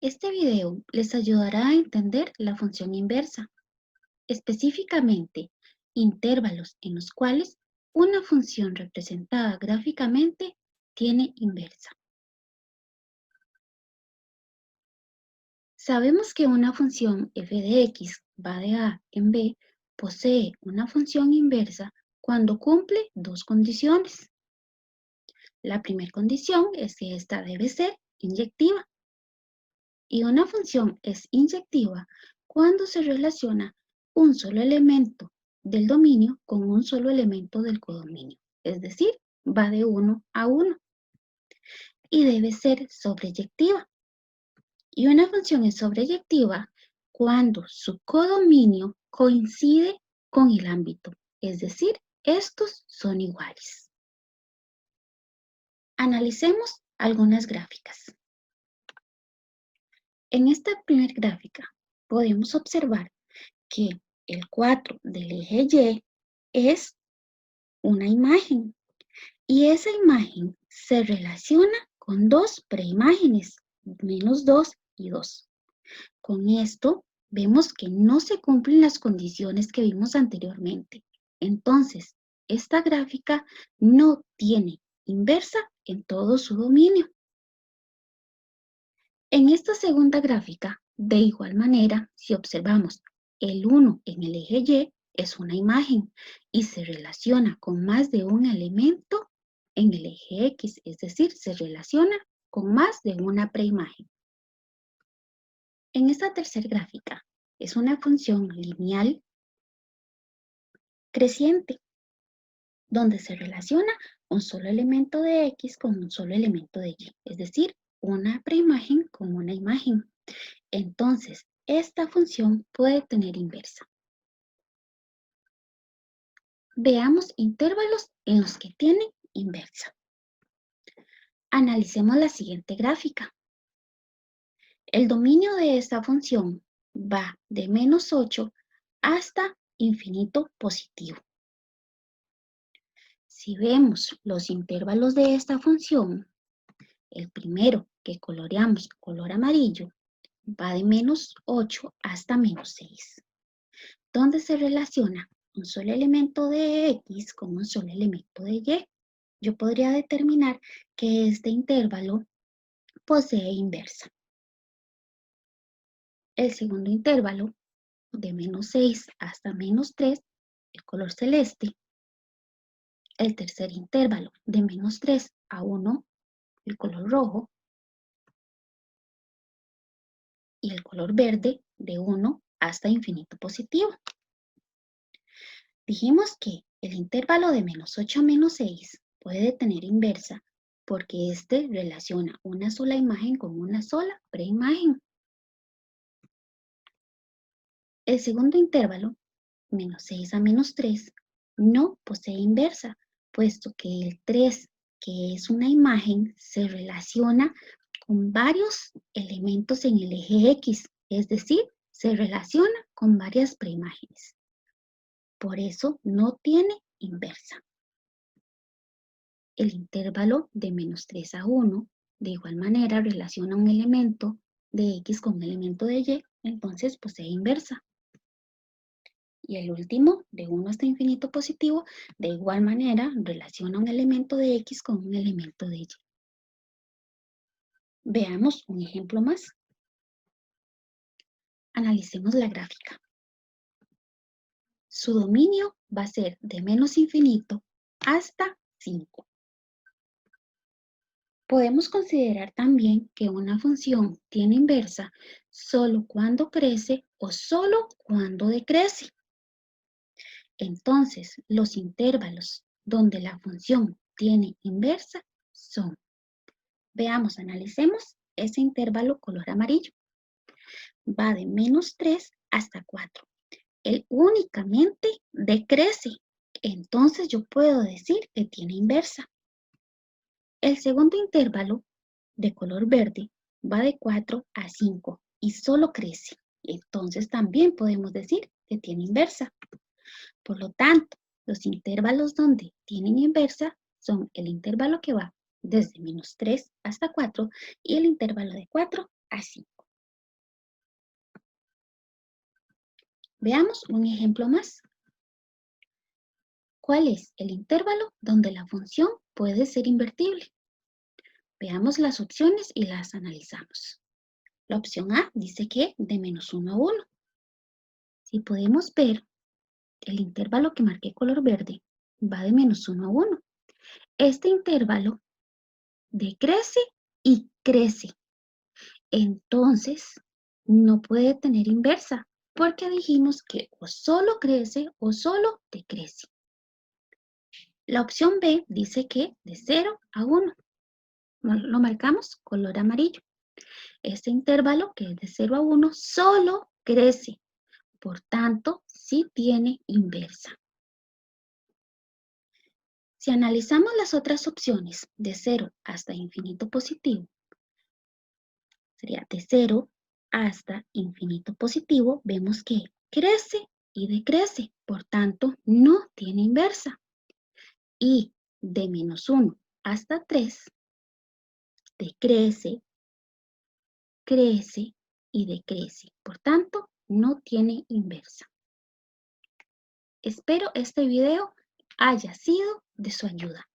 Este video les ayudará a entender la función inversa, específicamente intervalos en los cuales una función representada gráficamente tiene inversa. Sabemos que una función f de x va de a en b posee una función inversa cuando cumple dos condiciones. La primera condición es que esta debe ser inyectiva. Y una función es inyectiva cuando se relaciona un solo elemento del dominio con un solo elemento del codominio, es decir, va de 1 a 1. Y debe ser sobreyectiva. Y una función es sobreyectiva cuando su codominio coincide con el ámbito, es decir, estos son iguales. Analicemos algunas gráficas. En esta primera gráfica podemos observar que el 4 del eje Y es una imagen y esa imagen se relaciona con dos preimágenes, -2 y 2. Con esto vemos que no se cumplen las condiciones que vimos anteriormente. Entonces, esta gráfica no tiene inversa en todo su dominio. En esta segunda gráfica, de igual manera, si observamos el 1 en el eje Y, es una imagen y se relaciona con más de un elemento en el eje X, es decir, se relaciona con más de una preimagen. En esta tercera gráfica, es una función lineal creciente, donde se relaciona un solo elemento de X con un solo elemento de Y, es decir, una preimagen con una imagen. Entonces, esta función puede tener inversa. Veamos intervalos en los que tienen inversa. Analicemos la siguiente gráfica. El dominio de esta función va de -8 hasta infinito positivo. Si vemos los intervalos de esta función, el primero que coloreamos color amarillo va de -8 hasta -6, donde se relaciona un solo elemento de X con un solo elemento de Y. Yo podría determinar que este intervalo posee inversa. El segundo intervalo, de -6 hasta -3, el color celeste. El tercer intervalo, de -3 a 1, el color rojo. Y el color verde, de 1 hasta infinito positivo. Dijimos que el intervalo de -8 a -6 puede tener inversa porque este relaciona una sola imagen con una sola preimagen. El segundo intervalo, -6 a -3, no posee inversa, puesto que el 3, que es una imagen, se relaciona con varios elementos en el eje X, es decir, se relaciona con varias preimágenes. Por eso no tiene inversa. El intervalo de -3 a 1, de igual manera, relaciona un elemento de X con un elemento de Y, entonces posee inversa. Y el último, de 1 hasta infinito positivo, de igual manera, relaciona un elemento de X con un elemento de Y. Veamos un ejemplo más. Analicemos la gráfica. Su dominio va a ser de -infinito hasta 5. Podemos considerar también que una función tiene inversa solo cuando crece o solo cuando decrece. Entonces, los intervalos donde la función tiene inversa son, veamos, analicemos ese intervalo color amarillo. Va de -3 hasta 4. Él únicamente decrece, entonces yo puedo decir que tiene inversa. El segundo intervalo, de color verde, va de 4 a 5 y solo crece. Entonces también podemos decir que tiene inversa. Por lo tanto, los intervalos donde tienen inversa son el intervalo que va desde -3 hasta 4 y el intervalo de 4 a 5. Veamos un ejemplo más. ¿Cuál es el intervalo donde la función puede ser invertible? Veamos las opciones y las analizamos. La opción A dice que de -1 a 1. Si podemos ver, el intervalo que marqué color verde va de -1 a 1. Este intervalo decrece y crece. Entonces, no puede tener inversa, porque dijimos que o solo crece o solo decrece. La opción B dice que de 0 a 1. Lo marcamos color amarillo. Este intervalo, que es de 0 a 1, solo crece. Por tanto, sí tiene inversa. Si analizamos las otras opciones, de 0 hasta infinito positivo, sería de 0 hasta infinito positivo, vemos que crece y decrece, por tanto, no tiene inversa. Y de -1 hasta 3, decrece, crece y decrece, por tanto, no tiene inversa. Espero este video haya sido de su ayuda.